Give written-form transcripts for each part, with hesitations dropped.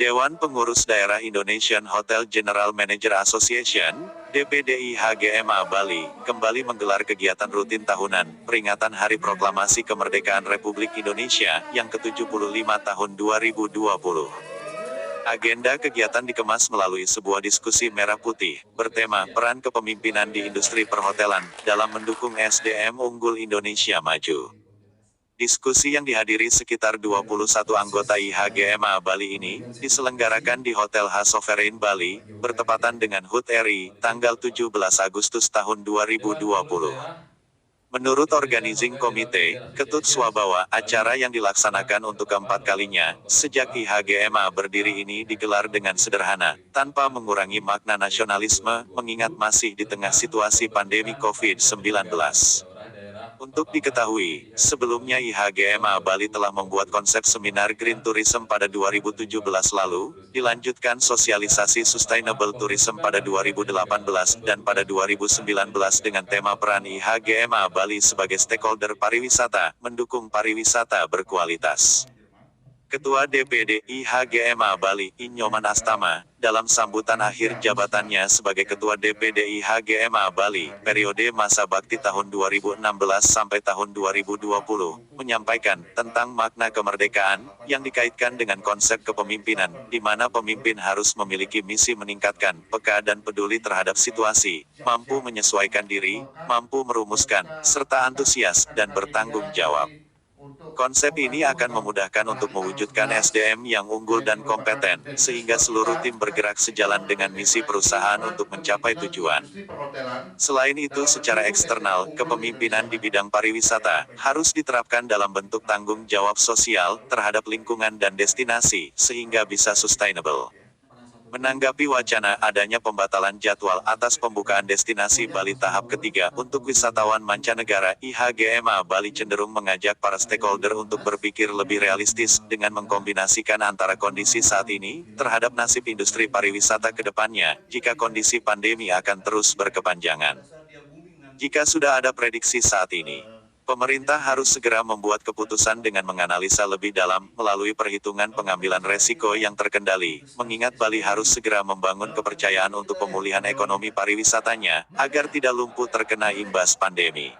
Dewan Pengurus Daerah Indonesian Hotel General Manager Association, DPDI HGMA Bali, kembali menggelar kegiatan rutin tahunan, peringatan Hari Proklamasi Kemerdekaan Republik Indonesia, yang ke-75 tahun 2020. Agenda kegiatan dikemas melalui sebuah diskusi merah putih, bertema peran kepemimpinan di industri perhotelan, dalam mendukung SDM unggul Indonesia maju. Diskusi yang dihadiri sekitar 21 anggota IHGMA Bali ini, diselenggarakan di Hotel Hasoverein Bali, bertepatan dengan HUT RI, tanggal 17 Agustus tahun 2020. Menurut Organizing Committee, Ketut Swabawa, acara yang dilaksanakan untuk keempat kalinya, sejak IHGMA berdiri ini digelar dengan sederhana, tanpa mengurangi makna nasionalisme, mengingat masih di tengah situasi pandemi COVID-19. Untuk diketahui, sebelumnya IHGMA Bali telah membuat konsep seminar Green Tourism pada 2017 lalu, dilanjutkan sosialisasi Sustainable Tourism pada 2018 dan pada 2019 dengan tema peran IHGMA Bali sebagai stakeholder pariwisata, mendukung pariwisata berkualitas. Ketua DPD IHGMA Bali, Inyoman Astama, dalam sambutan akhir jabatannya sebagai Ketua DPD IHGMA Bali, periode masa bakti tahun 2016 sampai tahun 2020, menyampaikan tentang makna kemerdekaan, yang dikaitkan dengan konsep kepemimpinan, di mana pemimpin harus memiliki misi meningkatkan, peka dan peduli terhadap situasi, mampu menyesuaikan diri, mampu merumuskan, serta antusias, dan bertanggung jawab. Konsep ini akan memudahkan untuk mewujudkan SDM yang unggul dan kompeten, sehingga seluruh tim bergerak sejalan dengan misi perusahaan untuk mencapai tujuan. Selain itu, secara eksternal, kepemimpinan di bidang pariwisata harus diterapkan dalam bentuk tanggung jawab sosial terhadap lingkungan dan destinasi, sehingga bisa sustainable. Menanggapi wacana adanya pembatalan jadwal atas pembukaan destinasi Bali tahap ketiga untuk wisatawan mancanegara, IHGMA Bali cenderung mengajak para stakeholder untuk berpikir lebih realistis dengan mengkombinasikan antara kondisi saat ini terhadap nasib industri pariwisata ke depannya jika kondisi pandemi akan terus berkepanjangan. Jika sudah ada prediksi saat ini, pemerintah harus segera membuat keputusan dengan menganalisa lebih dalam, melalui perhitungan pengambilan resiko yang terkendali, mengingat Bali harus segera membangun kepercayaan untuk pemulihan ekonomi pariwisatanya, agar tidak lumpuh terkena imbas pandemi.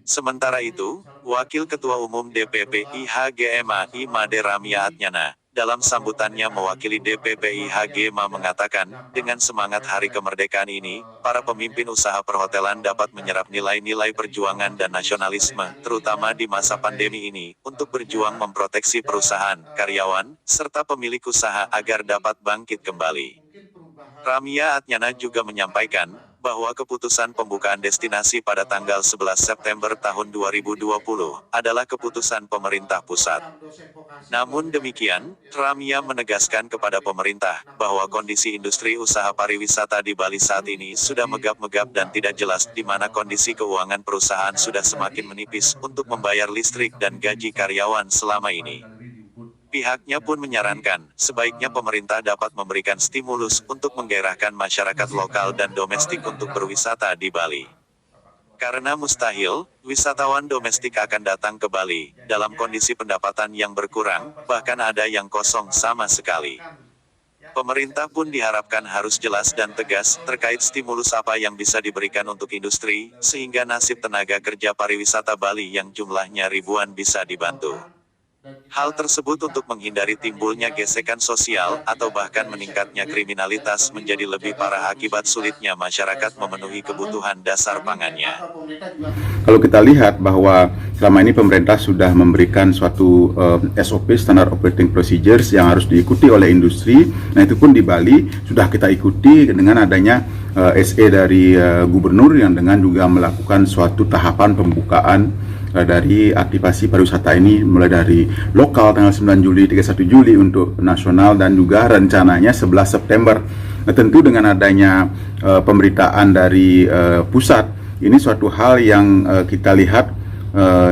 Sementara itu, Wakil Ketua Umum DPP IHGMA Imade Ramia Atnyana, dalam sambutannya mewakili DPP IHGMA mengatakan, dengan semangat Hari Kemerdekaan ini, para pemimpin usaha perhotelan dapat menyerap nilai-nilai perjuangan dan nasionalisme, terutama di masa pandemi ini, untuk berjuang memproteksi perusahaan, karyawan, serta pemilik usaha agar dapat bangkit kembali. Ramia Atnyana juga menyampaikan, bahwa keputusan pembukaan destinasi pada tanggal 11 September tahun 2020 adalah keputusan pemerintah pusat. Namun demikian, Ramia menegaskan kepada pemerintah bahwa kondisi industri usaha pariwisata di Bali saat ini sudah megap-megap dan tidak jelas, di mana kondisi keuangan perusahaan sudah semakin menipis untuk membayar listrik dan gaji karyawan selama ini. Pihaknya pun menyarankan, sebaiknya pemerintah dapat memberikan stimulus untuk menggairahkan masyarakat lokal dan domestik untuk berwisata di Bali. Karena mustahil, wisatawan domestik akan datang ke Bali, dalam kondisi pendapatan yang berkurang, bahkan ada yang kosong sama sekali. Pemerintah pun diharapkan harus jelas dan tegas, terkait stimulus apa yang bisa diberikan untuk industri, sehingga nasib tenaga kerja pariwisata Bali yang jumlahnya ribuan bisa dibantu. Hal tersebut untuk menghindari timbulnya gesekan sosial, atau bahkan meningkatnya kriminalitas menjadi lebih parah akibat sulitnya masyarakat memenuhi kebutuhan dasar pangannya. Kalau kita lihat bahwa selama ini pemerintah sudah memberikan suatu SOP, Standard Operating Procedures, yang harus diikuti oleh industri. Nah, itu pun di Bali sudah kita ikuti dengan adanya SE dari Gubernur, yang dengan juga melakukan suatu tahapan pembukaan dari aktivasi pariwisata ini, mulai dari lokal tanggal 9 Juli, 31 Juli untuk nasional, dan juga rencananya 11 September. Nah, tentu dengan adanya pemberitaan dari pusat, ini suatu hal yang kita lihat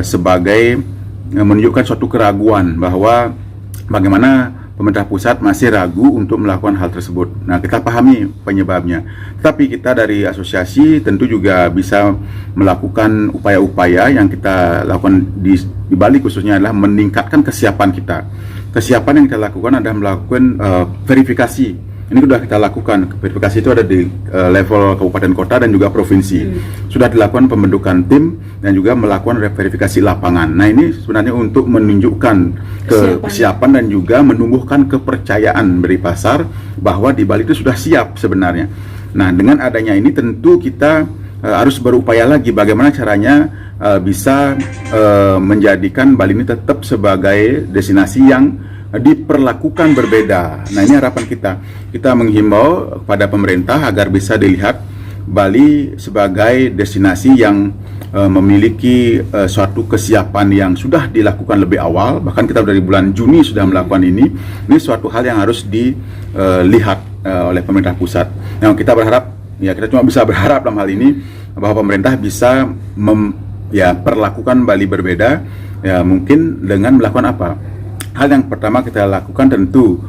sebagai menunjukkan suatu keraguan bahwa bagaimana pemerintah pusat masih ragu untuk melakukan hal tersebut. Nah, kita pahami penyebabnya. Tetapi kita dari asosiasi tentu juga bisa melakukan upaya-upaya yang kita lakukan di Bali, khususnya adalah meningkatkan kesiapan kita. kesiapan yang kita lakukan adalah melakukan verifikasi. Ini sudah kita lakukan. Verifikasi itu ada di level kabupaten kota dan juga provinsi. Sudah dilakukan pembentukan tim dan juga melakukan verifikasi lapangan. Nah, ini sebenarnya untuk menunjukkan kesiapan dan juga menumbuhkan kepercayaan dari pasar bahwa di Bali itu sudah siap sebenarnya. Nah, dengan adanya ini tentu kita harus berupaya lagi bagaimana caranya bisa menjadikan Bali ini tetap sebagai destinasi yang diperlakukan berbeda. Nah, ini harapan kita. Kita menghimbau kepada pemerintah agar bisa dilihat Bali sebagai destinasi yang memiliki suatu kesiapan yang sudah dilakukan lebih awal. Bahkan kita dari bulan Juni sudah melakukan ini. Ini suatu hal yang harus dilihat oleh pemerintah pusat. Nah, kita berharap, ya kita cuma bisa berharap dalam hal ini bahwa pemerintah bisa perlakukan Bali berbeda. Ya, mungkin dengan melakukan apa? Hal yang pertama kita lakukan tentu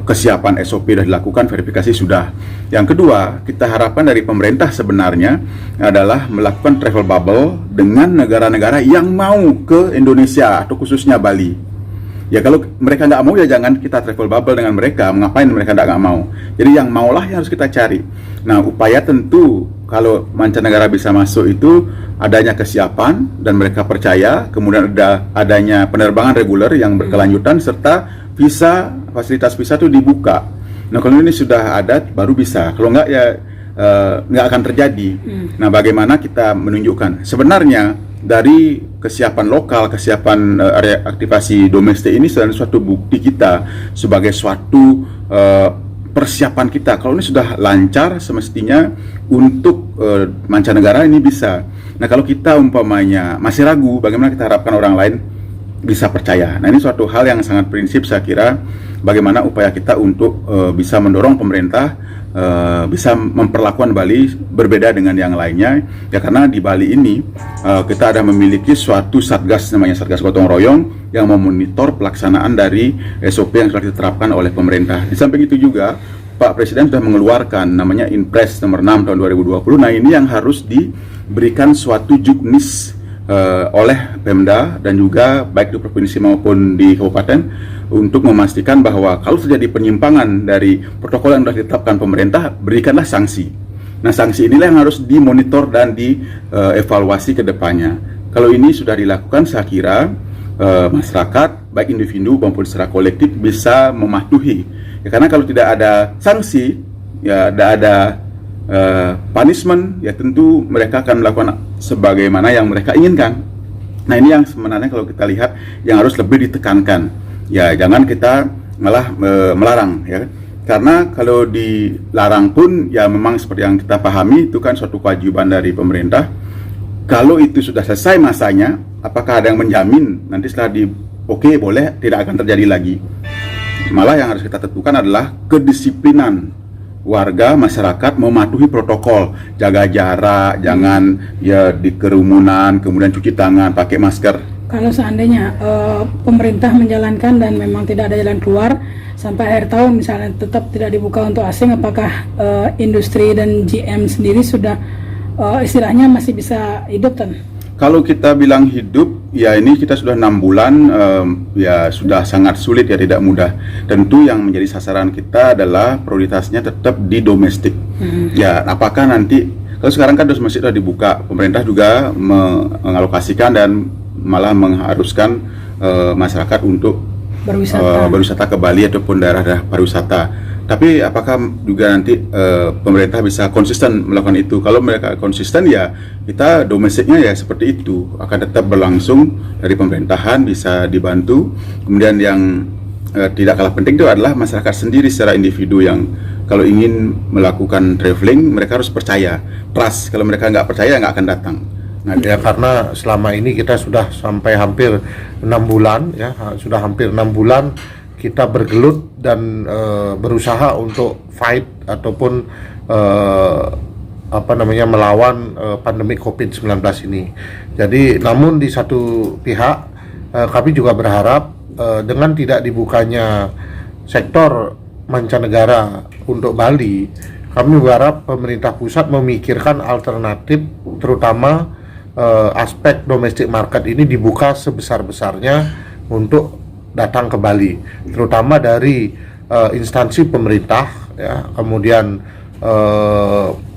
kesiapan SOP sudah dilakukan, verifikasi sudah. Yang kedua, kita harapkan dari pemerintah sebenarnya adalah melakukan travel bubble dengan negara-negara yang mau ke Indonesia atau khususnya Bali. Ya, kalau mereka nggak mau ya jangan kita travel bubble dengan mereka. Ngapain mereka nggak mau? Jadi yang maulah yang harus kita cari. Nah, upaya tentu kalau mancanegara bisa masuk itu adanya kesiapan dan mereka percaya, kemudian adanya penerbangan reguler yang berkelanjutan serta visa, fasilitas visa itu dibuka. Nah, kalau ini sudah ada baru bisa. Kalau nggak ya nggak akan terjadi. Nah, bagaimana kita menunjukkan sebenarnya dari kesiapan lokal, kesiapan reaktivasi domestik ini sebenarnya suatu bukti kita sebagai suatu persiapan kita. Kalau ini sudah lancar, semestinya untuk mancanegara ini bisa. Nah, kalau kita umpamanya masih ragu, bagaimana kita harapkan orang lain bisa percaya? Nah, ini suatu hal yang sangat prinsip saya kira, bagaimana upaya kita untuk bisa mendorong pemerintah bisa memperlakukan Bali berbeda dengan yang lainnya. Ya, karena di Bali ini kita ada memiliki suatu satgas, namanya Satgas Gotong Royong, yang memonitor pelaksanaan dari SOP yang sudah diterapkan oleh pemerintah. Di samping itu juga Pak Presiden sudah mengeluarkan namanya Inpres nomor 6 tahun 2020. Nah, ini yang harus diberikan suatu juknis oleh Pemda dan juga baik di provinsi maupun di kabupaten untuk memastikan bahwa kalau terjadi penyimpangan dari protokol yang sudah ditetapkan pemerintah, berikanlah sanksi. Nah, sanksi inilah yang harus dimonitor dan dievaluasi ke depannya. Kalau ini sudah dilakukan, saya kira masyarakat baik individu maupun secara kolektif bisa mematuhi. Ya, karena kalau tidak ada sanksi, ya tidak ada punishment, ya tentu mereka akan melakukan sebagaimana yang mereka inginkan. Nah, ini yang sebenarnya kalau kita lihat yang harus lebih ditekankan. Ya, jangan kita malah melarang, ya. Karena kalau dilarang pun ya memang seperti yang kita pahami itu kan suatu kewajiban dari pemerintah. Kalau itu sudah selesai masanya, apakah ada yang menjamin nanti setelah oke boleh tidak akan terjadi lagi? Malah yang harus kita tentukan adalah kedisiplinan warga masyarakat mematuhi protokol, jaga jarak, jangan ya di kerumunan, kemudian cuci tangan, pakai masker. Kalau seandainya pemerintah menjalankan dan memang tidak ada jalan keluar sampai akhir tahun misalnya tetap tidak dibuka untuk asing, apakah industri dan GM sendiri sudah istilahnya masih bisa hidup, Tan? Kalau kita bilang hidup, ya ini kita sudah 6 bulan, ya sudah sangat sulit, ya tidak mudah. Tentu yang menjadi sasaran kita adalah prioritasnya tetap di domestik. Ya, apakah nanti, kalau sekarang kan domestik sudah dibuka, pemerintah juga mengalokasikan dan malah mengharuskan masyarakat untuk berwisata ke Bali ataupun daerah-daerah pariwisata. Tapi apakah juga nanti pemerintah bisa konsisten melakukan itu? Kalau mereka konsisten, ya kita domestiknya ya seperti itu akan tetap berlangsung dari pemerintahan, bisa dibantu. Kemudian yang tidak kalah penting itu adalah masyarakat sendiri secara individu yang kalau ingin melakukan traveling mereka harus percaya, trust. Kalau mereka nggak percaya nggak akan datang. Nah, ya karena selama ini kita sudah sampai hampir 6 bulan, ya sudah hampir 6 bulan kita bergelut dan berusaha untuk fight ataupun melawan pandemi COVID-19 ini. Jadi namun di satu pihak kami juga berharap dengan tidak dibukanya sektor mancanegara untuk Bali, kami berharap pemerintah pusat memikirkan alternatif, terutama aspek domestic market ini dibuka sebesar-besarnya untuk datang ke Bali, terutama dari instansi pemerintah, ya, kemudian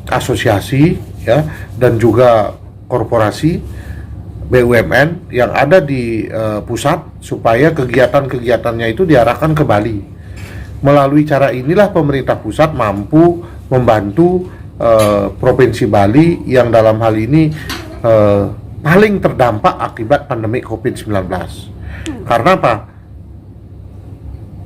asosiasi, ya, dan juga korporasi BUMN yang ada di pusat, supaya kegiatan-kegiatannya itu diarahkan ke Bali. Melalui cara inilah pemerintah pusat mampu membantu Provinsi Bali yang dalam hal ini paling terdampak akibat pandemi COVID-19. Karena apa?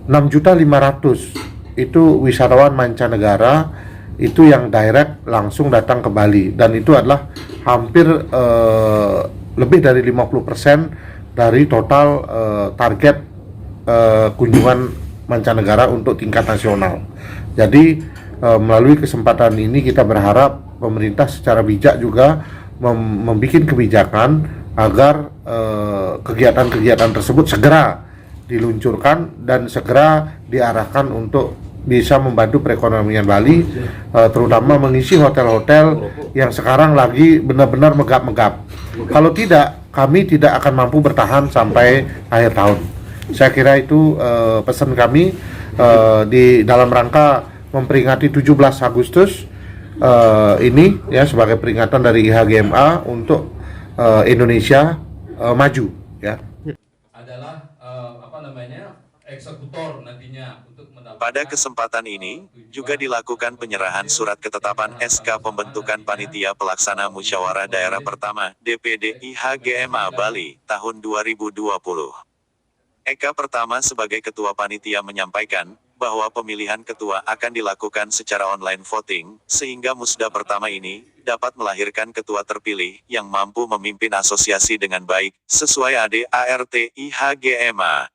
6.500.000 itu wisatawan mancanegara itu yang direct langsung datang ke Bali, dan itu adalah hampir lebih dari 50% dari total target kunjungan mancanegara untuk tingkat nasional. Jadi melalui kesempatan ini kita berharap pemerintah secara bijak juga membuat kebijakan agar kegiatan-kegiatan tersebut segera diluncurkan dan segera diarahkan untuk bisa membantu perekonomian Bali, terutama mengisi hotel-hotel yang sekarang lagi benar-benar megap-megap. Kalau tidak, kami tidak akan mampu bertahan sampai akhir tahun. Saya kira itu pesan kami di dalam rangka memperingati 17 Agustus ini, ya, sebagai peringatan dari IHGMA untuk Indonesia maju, ya. Adalah eksekutor nantinya untuk mendapatkan. Pada kesempatan ini, juga dilakukan penyerahan surat ketetapan SK pembentukan Panitia Pelaksana Musyawarah Daerah Pertama DPD IHGMA Bali tahun 2020. Eka Pertama sebagai Ketua Panitia menyampaikan bahwa pemilihan ketua akan dilakukan secara online voting, sehingga Musda pertama ini dapat melahirkan ketua terpilih yang mampu memimpin asosiasi dengan baik, sesuai ADART IHGMA.